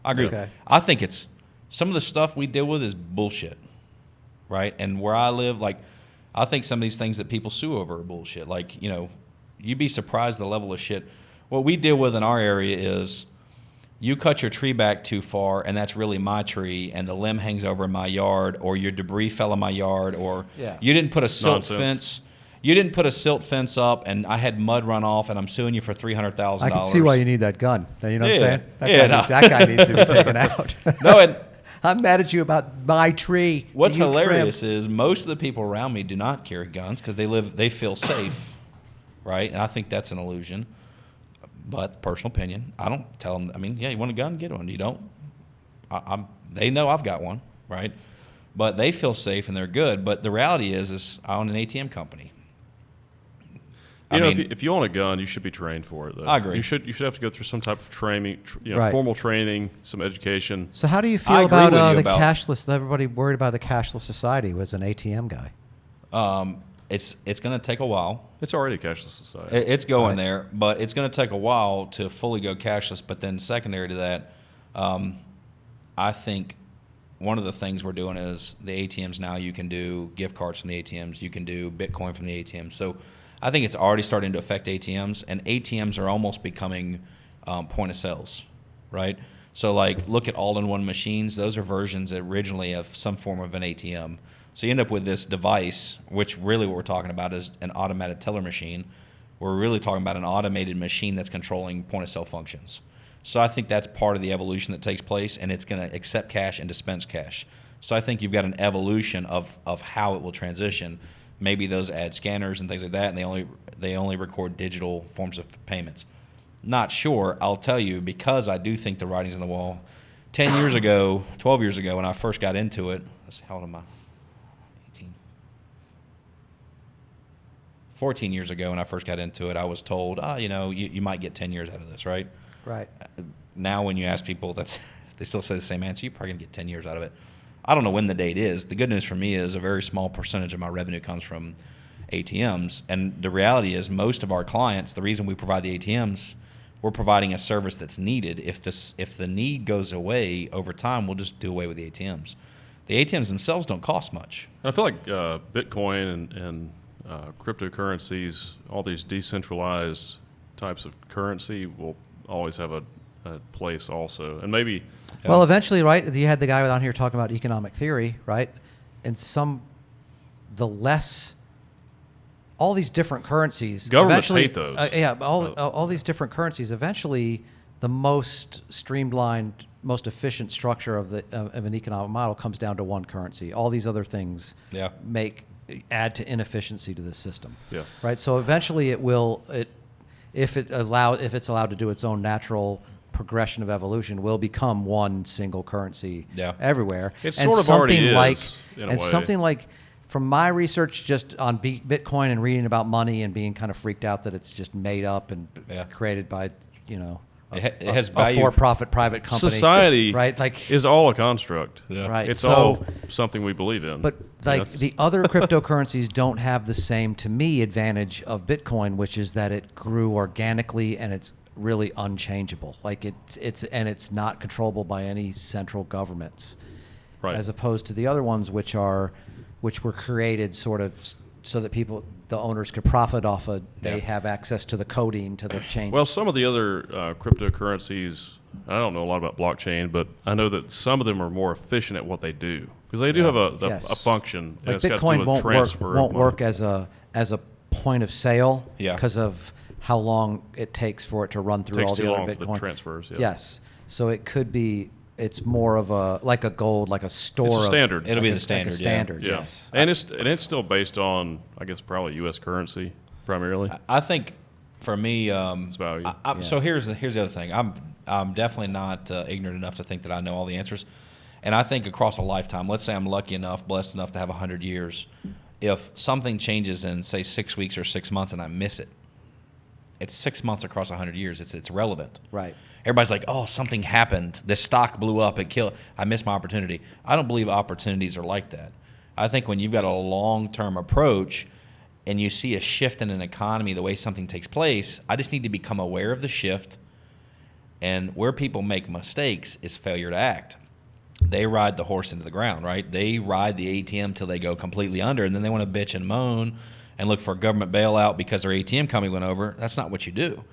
I agree. Okay. I think it's some of the stuff we deal with is bullshit, right? And where I live, like, I think some of these things that people sue over are bullshit. Like, you know, you'd be surprised the level of shit. What we deal with in our area is you cut your tree back too far, and that's really my tree, and the limb hangs over in my yard, or your debris fell in my yard, or you didn't put a silt fence. You didn't put a silt fence up, and I had mud run off, and I'm suing you for $300,000. I can see why you need that gun. You know what I'm saying? That guy needs to be taken out. No, and I'm mad at you about my tree. What's hilarious is most of the people around me do not carry guns because they feel safe, right? And I think that's an illusion. But personal opinion, I don't tell them. I mean, yeah, you want a gun, get one. You don't. They know I've got one, right? But they feel safe and they're good. But the reality is I own an ATM company. You know, if you own a gun, you should be trained for it, though. I agree. You should have to go through some type of training, Right. formal training, some education. So how do you feel about the cashless? Everybody worried about the cashless society was an ATM guy. It's going to take a while. It's already a cashless society. It's going there, but it's going to take a while to fully go cashless. But then secondary to that, I think one of the things we're doing is the ATMs now you can do gift cards from the ATMs. You can do Bitcoin from the ATMs. So I think it's already starting to affect ATMs, and ATMs are almost becoming point of sales, right? So like look at all-in-one machines. Those are versions originally of some form of an ATM. So you end up with this device, which really what we're talking about is an automated teller machine. We're really talking about an automated machine that's controlling point-of-sale functions. So I think that's part of the evolution that takes place, and it's going to accept cash and dispense cash. So I think you've got an evolution of how it will transition. Maybe those add scanners and things like that, and they only record digital forms of payments. Not sure. I'll tell you, because I do think the writing's on the wall. 10 years ago, 12 years ago, when I first got into it, let's see, how old am I? 14 years ago when I first got into it, I was told, you might get 10 years out of this, right? Right. Now when you ask people, they still say the same answer. You're probably going to get 10 years out of it. I don't know when the date is. The good news for me is a very small percentage of my revenue comes from ATMs. And the reality is most of our clients, the reason we provide the ATMs, we're providing a service that's needed. If the need goes away over time, we'll just do away with the ATMs. The ATMs themselves don't cost much. I feel like Bitcoin and cryptocurrencies, all these decentralized types of currency will always have a place also. And maybe... Well, eventually, right, you had the guy on here talking about economic theory, right? And all these different currencies... Governments hate those. All these different currencies, eventually the most streamlined, most efficient structure of an economic model comes down to one currency. All these other things add to inefficiency to the system. Yeah. Right. So eventually if it's allowed to do its own natural progression of evolution, will become one single currency everywhere. It sort of already is, in a way. Something like, from my research just on Bitcoin and reading about money and being kind of freaked out that it's just made up and created by, it has a value. for-profit private company. Society right? is all a construct. Yeah. Right. It's all something we believe in. But the other cryptocurrencies don't have the same, to me, advantage of Bitcoin, which is that it grew organically and it's really unchangeable. Like it's not controllable by any central governments. Right. As opposed to the other ones which were created sort of so that the owners could profit off of. They have access to the coding, to the change. Well, some of the other cryptocurrencies, I don't know a lot about blockchain, but I know that some of them are more efficient at what they do because they do have a function. Like and it's Bitcoin got to do with won't work as a point of sale because of how long it takes for it to run through all the other Bitcoin. For the transfers. Yeah. Yes, so it could be. It's more of a gold, like a store. It's a standard. It'll be the standard. Like a standard. Yeah. Yes. And it's still based on, I guess, probably U.S. currency primarily. I think for me, it's value. So here's the other thing. I'm definitely not ignorant enough to think that I know all the answers, and I think across a lifetime, let's say I'm lucky enough, blessed enough to have 100 years, if something changes in say 6 weeks or 6 months and I miss it, it's 6 months across 100 years. It's relevant. Right. Everybody's like, oh, something happened. This stock blew up. It killed. I missed my opportunity. I don't believe opportunities are like that. I think when you've got a long-term approach and you see a shift in an economy, the way something takes place, I just need to become aware of the shift And where people make mistakes is failure to act. They ride the horse into the ground, right? They ride the ATM till they go completely under, and then they want to bitch and moan and look for a government bailout because their ATM company went over. That's not what you do.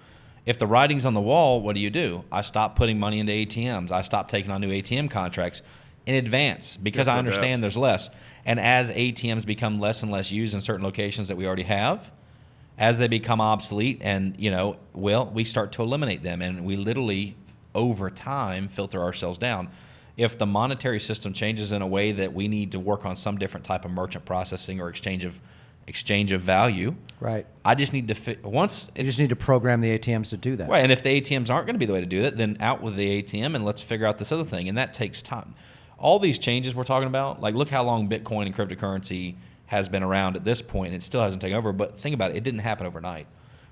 If the writing's on the wall, what do? I stop putting money into ATMs. I stop taking on new ATM contracts in advance because I understand there's less. And as ATMs become less and less used in certain locations that we already have, as they become obsolete and, we start to eliminate them. And we literally, over time, filter ourselves down. If the monetary system changes in a way that we need to work on some different type of merchant processing or exchange of value, right? I just need to you just need to program the ATMs to do that, right? And if the ATMs aren't going to be the way to do that, then out with the ATM and let's figure out this other thing, and that takes time. All these changes we're talking about, like look how long Bitcoin and cryptocurrency has been around at this point, and it still hasn't taken over. But think about it; it didn't happen overnight.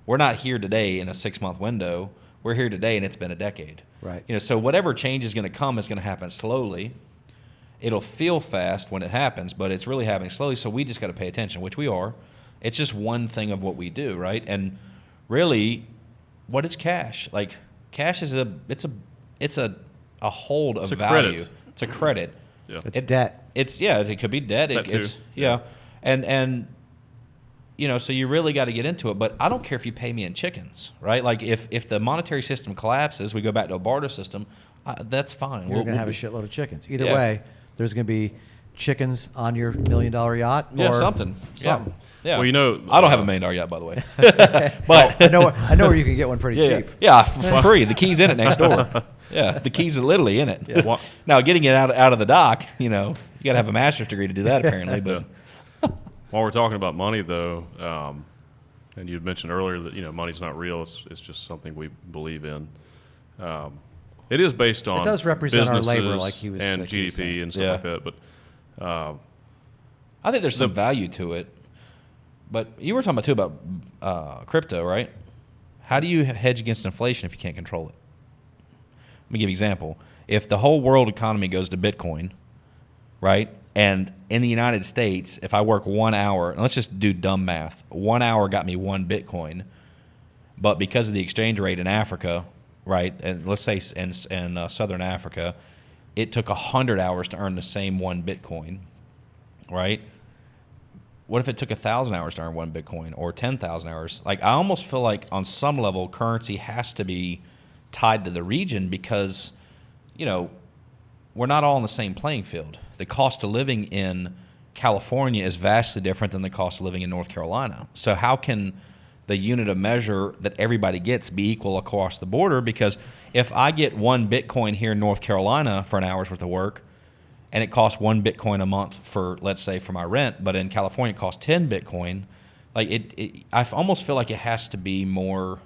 We're not here today in a 6-month window. We're here today, and it's been a decade. Right. So whatever change is going to come is going to happen slowly. It'll feel fast when it happens, but it's really happening slowly. So we just got to pay attention, which we are. It's just one thing of what we do, right? And really, what is cash? Like cash is a hold of value. Credit. It's a credit. Yeah. It's debt. It could be debt. That too. And so you really got to get into it. But I don't care if you pay me in chickens, right? Like if the monetary system collapses, we go back to a barter system. That's fine. You're going to have a shitload of chickens. Either way, there's going to be chickens on your $1 million yacht. Yeah, or something. Yeah. Well, I don't have a $1 million yacht, by the way. But I know where you can get one pretty cheap. Yeah, for free. The key's in it next door. Yeah, the keys are literally in it. Yes. Now, getting it out of the dock, you got to have a master's degree to do that, apparently. But while we're talking about money, though, and you had mentioned earlier that money's not real; it's just something we believe in. It is based on it does represent our labor, businesses like he was and like he was GDP saying. and stuff like that. But I think there's some value to it. But you were talking about too about crypto, right? How do you hedge against inflation if you can't control it? Let me give you an example. If the whole world economy goes to Bitcoin, right? And in the United States, if I work 1 hour, and let's just do dumb math, 1 hour got me 1 Bitcoin, but because of the exchange rate in Africa, right, and let's say in Southern Africa, it took 100 hours to earn the same 1 Bitcoin, right? What if it took 1,000 hours to earn 1 Bitcoin or 10,000 hours? Like, I almost feel like on some level, currency has to be tied to the region because, we're not all on the same playing field. The cost of living in California is vastly different than the cost of living in North Carolina. So how can the unit of measure that everybody gets be equal across the border? Because if I get 1 Bitcoin here in North Carolina for an hour's worth of work, and it costs 1 Bitcoin a month for, let's say, for my rent, but in California it costs 10 Bitcoin, like I almost feel like it has to be more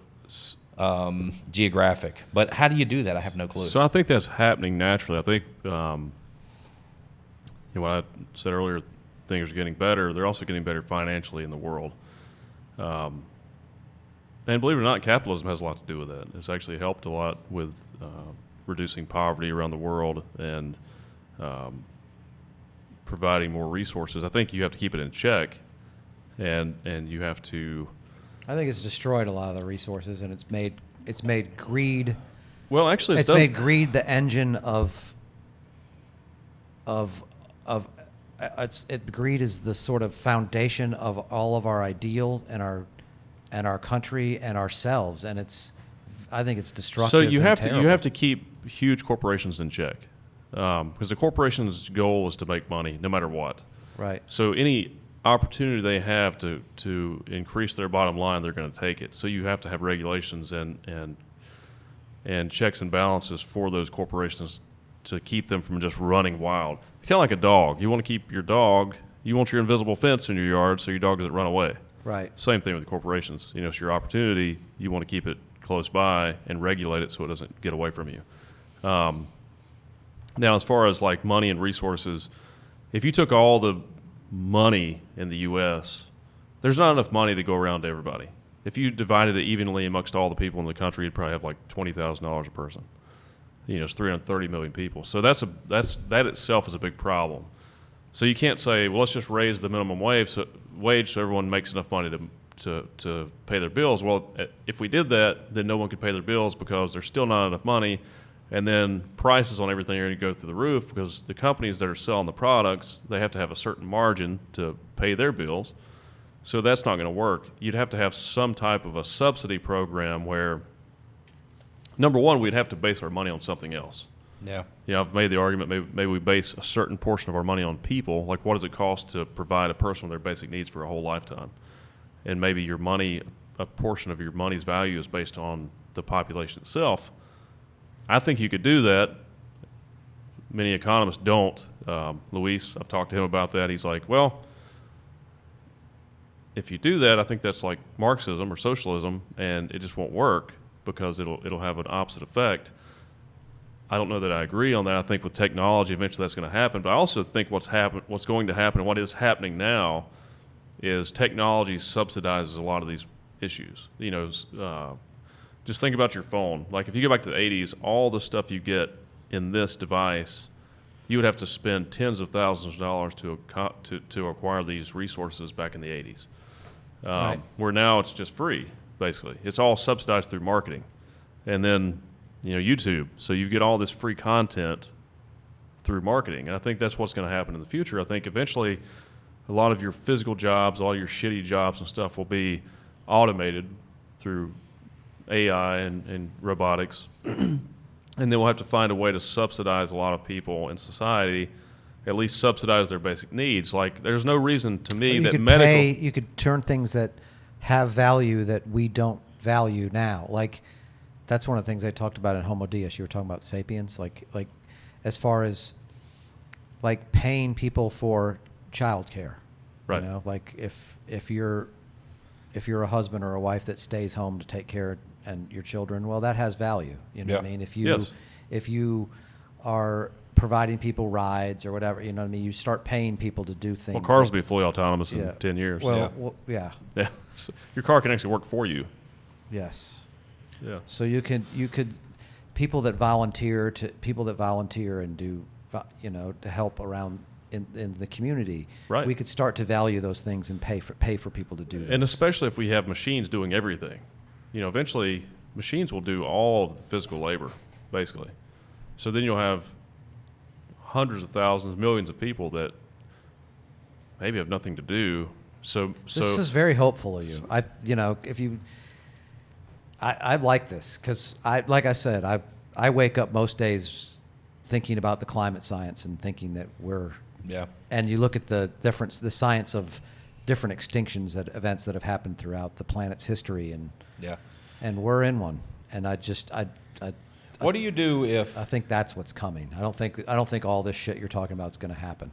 geographic. But how do you do that? I have no clue. So I think that's happening naturally. I think what I said earlier, things are getting better. They're also getting better financially in the world. And believe it or not, capitalism has a lot to do with that. It's actually helped a lot with reducing poverty around the world and providing more resources. I think you have to keep it in check, and you have to. I think it's destroyed a lot of the resources, and it's made greed. Well, actually, it's made greed the engine of greed is the sort of foundation of all of our ideals and our country and ourselves, and I think it's destructive. So you have to keep huge corporations in check, because the corporation's goal is to make money no matter what. Right. So any opportunity they have to increase their bottom line, they're going to take it. So you have to have regulations and checks and balances for those corporations to keep them from just running wild. Kind of like a dog. You want to keep your dog. You want your invisible fence in your yard so your dog doesn't run away. Right. Same thing with corporations. It's your opportunity. You want to keep it close by and regulate it so it doesn't get away from you. Now, as far as like money and resources, if you took all the money in the U.S., there's not enough money to go around to everybody. If you divided it evenly amongst all the people in the country, you'd probably have like $20,000 a person. It's 330 million people. So that itself is a big problem. So you can't say, well, let's just raise the minimum wage so everyone makes enough money to pay their bills. Well, if we did that, then no one could pay their bills because there's still not enough money, and then prices on everything are going to go through the roof because the companies that are selling the products, they have to have a certain margin to pay their bills. So that's not going to work. You'd have to have some type of a subsidy program where, number one, we'd have to base our money on something else. Yeah. You know, I've made the argument maybe we base a certain portion of our money on people. Like, what does it cost to provide a person with their basic needs for a whole lifetime? And maybe your money, a portion of your money's value is based on the population itself. I think you could do that. Many economists don't. Luis, I've talked to him about that. He's like, well, if you do that, I think that's like Marxism or socialism, and it just won't work because it'll have an opposite effect. I don't know that I agree on that. I think with technology, eventually that's going to happen. But I also think what's going to happen, and what is happening now, is technology subsidizes a lot of these issues. You know, just think about your phone. Like if you go back to the 80s, all the stuff you get in this device, you would have to spend tens of thousands of dollars to acquire these resources back in the 80s. Right. Where now it's just free, basically. It's all subsidized through marketing. And then, you know, YouTube. So you get all this free content through marketing. And I think that's what's going to happen in the future. I think eventually a lot of your physical jobs, all your shitty jobs and stuff will be automated through AI and robotics. And then we'll have to find a way to subsidize a lot of people in society, at least subsidize their basic needs. Like, there's no reason to me that medical... You could turn things that have value that we don't value now. Like, that's one of the things I talked about in Homo Deus. You were talking about sapiens. Like as far as, like, paying people for childcare. Right. You know, like if you're a husband or a wife that stays home to take care of your children, well, that has value. You know what I mean? If you are providing people rides or whatever, you know what I mean? You start paying people to do things. Well, cars will be fully autonomous in 10 years. Well, yeah. Yeah. So your car can actually work for you. Yes. Yeah. So you could people that volunteer and do, you know, to help around in the community. Right. We could start to value those things and pay for people to do that. And especially if we have machines doing everything. You know, eventually machines will do all of the physical labor, basically. So then you'll have hundreds of thousands, millions of people that maybe have nothing to do. So this is very hopeful of you. I like this because like I said, I wake up most days thinking about the climate science and thinking that and you look at the science of different extinctions, events that have happened throughout the planet's history, and we're in one. And what do you do if... I think that's what's coming. I don't think all this shit you're talking about is going to happen.